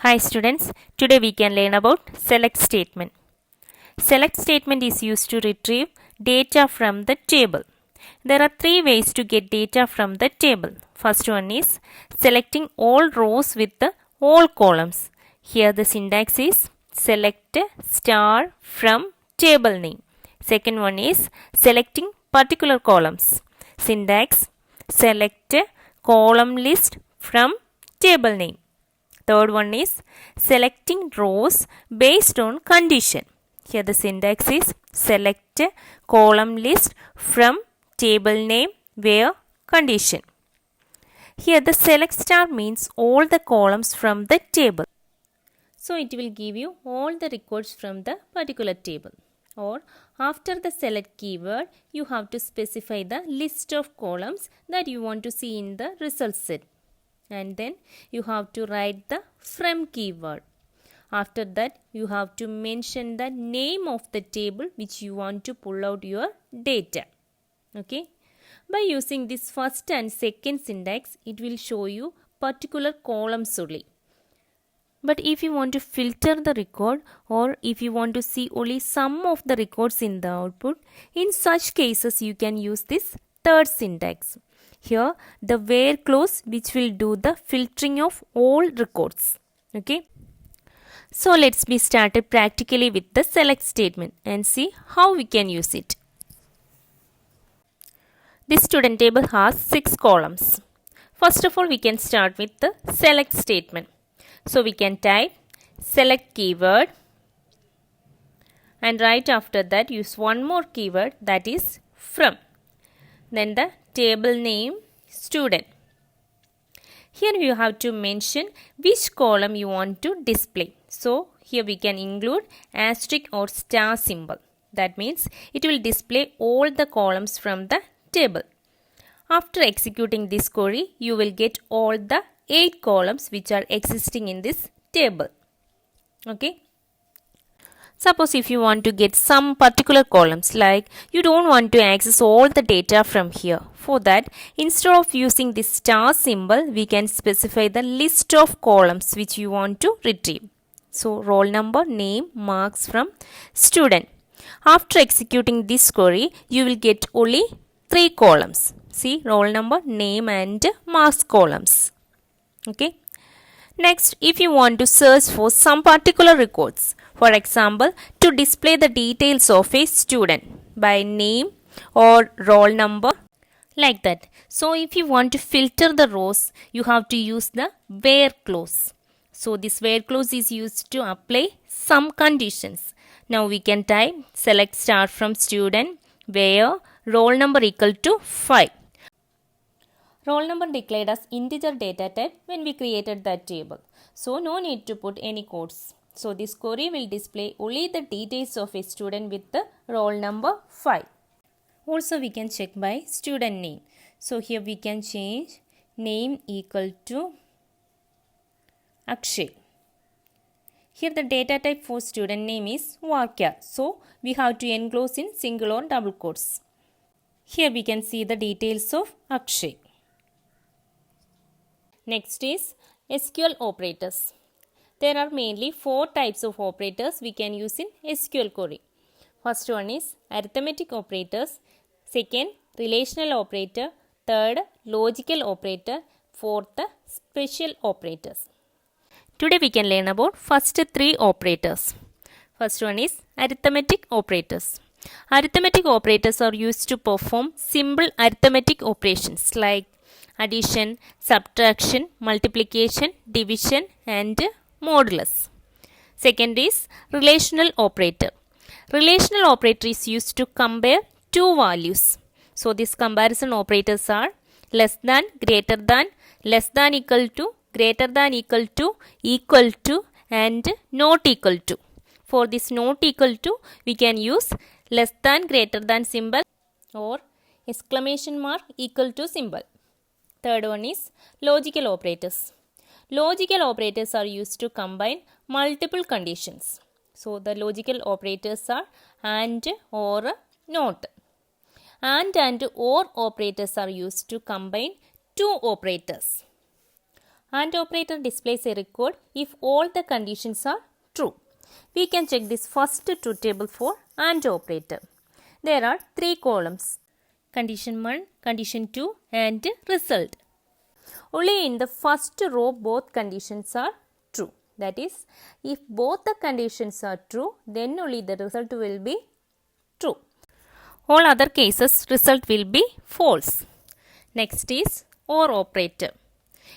Hi students, today we can learn about select statement. Select statement is used to retrieve data from the table. There are three ways to get data from the table. First one is selecting all rows with the all columns. Here the syntax is select star from table name. Second one is selecting particular columns. Syntax select column list from table name. Third one is selecting rows based on condition. Here the syntax is select column list from table name where condition. Here the select star means all the columns from the table. So it will give you all the records from the particular table. Or after the select keyword, you have to specify the list of columns that you want to see in the result set. And then you have to write the from keyword. After that, you have to mention the name of the table which you want to pull out your data. Okay. By using this first and second syntax, it will show you particular columns only. But if you want to filter the record or if you want to see only some of the records in the output, in such cases you can use this third syntax. Here the where clause which will do the filtering of all records. Okay. So let's be started practically with the select statement and see how we can use it. This student table has 6 columns. First of all, we can start with the select statement. So we can type select keyword and right after that use one more keyword, that is from. Then the table name student. Here you have to mention which column you want to display. So here we can include asterisk or star symbol. That means it will display all the columns from the table. After executing this query, you will get all the 8 columns which are existing in this table. Okay. Suppose if you want to get some particular columns, like you don't want to access all the data from here. For that, instead of using this star symbol, we can specify the list of columns which you want to retrieve. So roll number, name, marks from student. After executing this query, you will get only 3 columns. See, roll number, name and marks columns. Okay. Next, if you want to search for some particular records, for example, to display the details of a student by name or roll number, like that. So if you want to filter the rows, you have to use the where clause. So this where clause is used to apply some conditions. Now we can type select star from student where roll number equal to 5. Roll number declared as integer data type when we created that table. So no need to put any codes. So this query will display only the details of a student with the roll number 5. Also we can check by student name. So here we can change name equal to Akshay. Here the data type for student name is Vakya. So we have to enclose in single or double quotes. Here we can see the details of Akshay. Next is SQL operators. There are mainly 4 types of operators we can use in SQL query. First one is arithmetic operators. Second, relational operator. Third, logical operator. Fourth, special operators. Today we can learn about first 3 operators. First one is arithmetic operators. Arithmetic operators are used to perform simple arithmetic operations like addition, subtraction, multiplication, division and modulus. Second is relational operator. Relational operator is used to compare 2 values. So these comparison operators are less than, greater than, less than equal to, greater than equal to and not equal to. For this not equal to, we can use less than, greater than symbol or exclamation mark equal to symbol. Third one is logical operators. Logical operators are used to combine multiple conditions. So the logical operators are and, or, not. And or operators are used to combine 2 operators. AND operator displays a record if all the conditions are true. We can check this first truth table for AND operator. There are 3 columns: condition 1, condition 2 and result. Only in the first row both conditions are true. That is, if both the conditions are true, then only the result will be true. All other cases result will be false. Next is OR operator.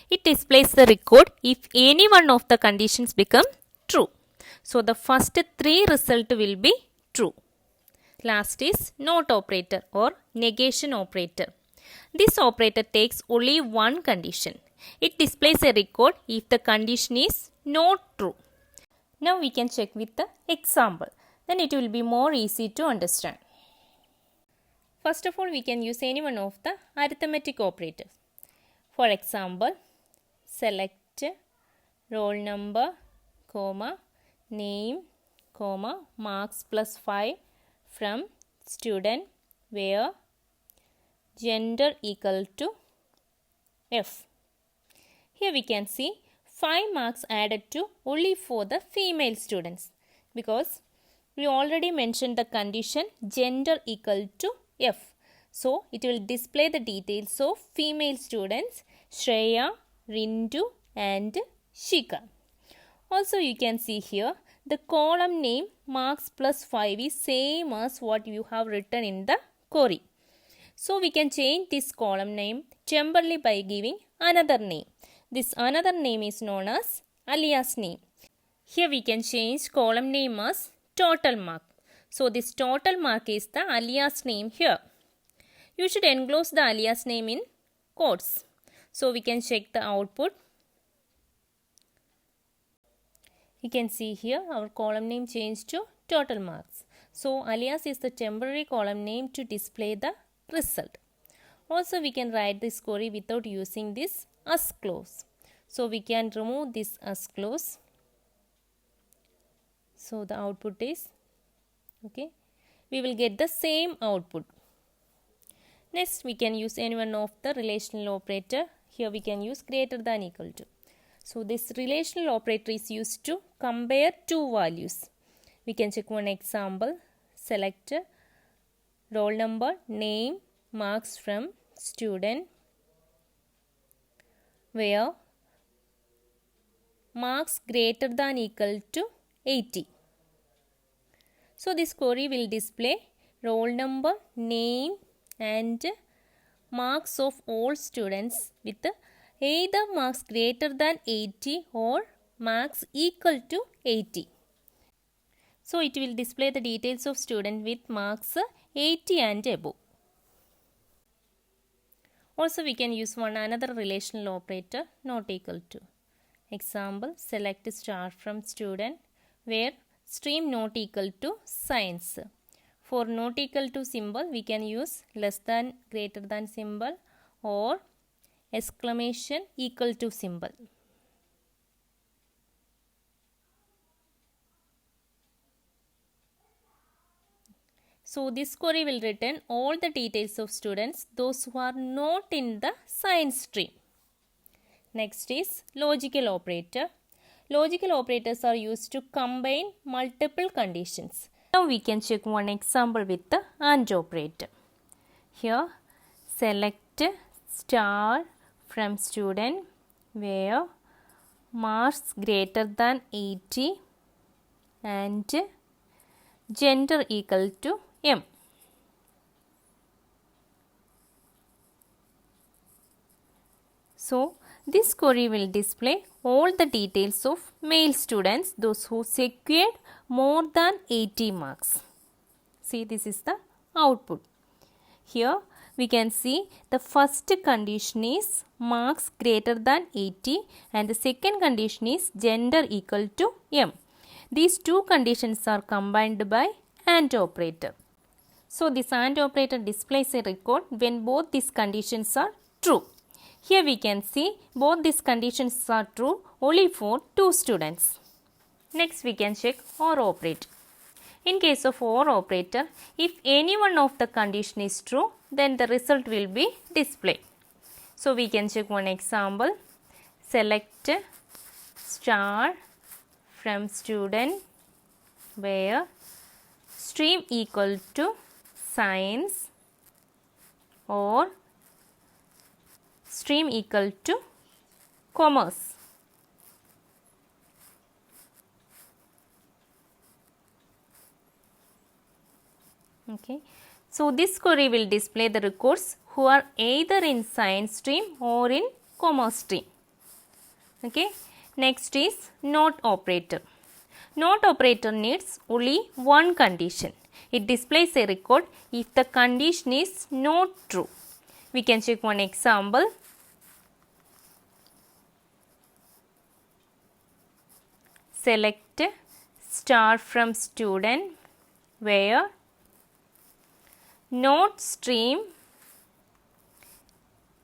It displays the record if any one of the conditions become true. So the first 3 result will be true. Last is NOT operator or negation operator. This operator takes only one condition. It displays a record if the condition is not true. Now we can check with the example. Then it will be more easy to understand. First of all, we can use any one of the arithmetic operators. For example, select roll number, comma, name, comma, marks plus 5 from student where gender equal to F. Here we can see 5 marks added to only for the female students because we already mentioned the condition gender equal to F. So it will display the details of female students Shreya, Rindu and Shika. Also you can see here the column name marks plus 5 is same as what you have written in the query. So we can change this column name temporarily by giving another name. This another name is known as alias name. Here we can change column name as total mark. So this total mark is the alias name here. You should enclose the alias name in quotes. So we can check the output. You can see here our column name changed to total marks. So alias is the temporary column name to display the result. Also we can write this query without using this as clause. So we can remove this as clause. So the output is okay. We will get the same output. Next we can use any one of the relational operator. Here we can use greater than equal to. So this relational operator is used to compare two values. We can check one example. Select roll number, name, marks from student where marks greater than equal to 80. So this query will display roll number, name and marks of all students with either marks greater than 80 or marks equal to 80. So it will display the details of student with marks 80 and above. Also we can use another relational operator, not equal to. Example, select star from student where stream not equal to science. For not equal to symbol we can use less than greater than symbol or exclamation equal to symbol. So this query will return all the details of students, those who are not in the science stream. Next is logical operator. Logical operators are used to combine multiple conditions. Now we can check one example with the AND operator. Here select star from student where marks greater than 80 and gender equal to M. So this query will display all the details of male students, those who secured more than 80 marks. See, this is the output. Here we can see the first condition is marks greater than 80 and the second condition is gender equal to M. These two conditions are combined by AND operator. So this AND operator displays a record when both these conditions are true. Here we can see both these conditions are true only for 2 students. Next we can check OR operator. In case of OR operator, if any one of the condition is true, then the result will be displayed. So we can check one example. select star from student where stream equal to science or stream equal to commerce. Okay. So, this query will display the records who are either in science stream or in commerce stream. Okay. Next is not operator. Not operator needs only one condition. It displays a record if the condition is not true. We can check one example. Select star from student where not stream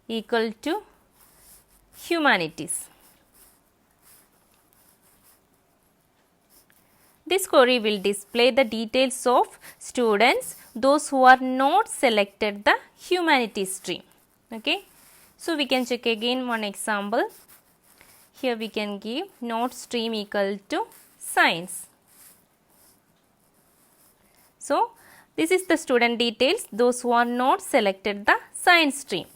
equal to humanities. This query will display the details of students, those who are not selected the humanities stream. Okay. So, we can check again one example. Here we can give not stream equal to science. So, this is the student details, those who are not selected the science stream.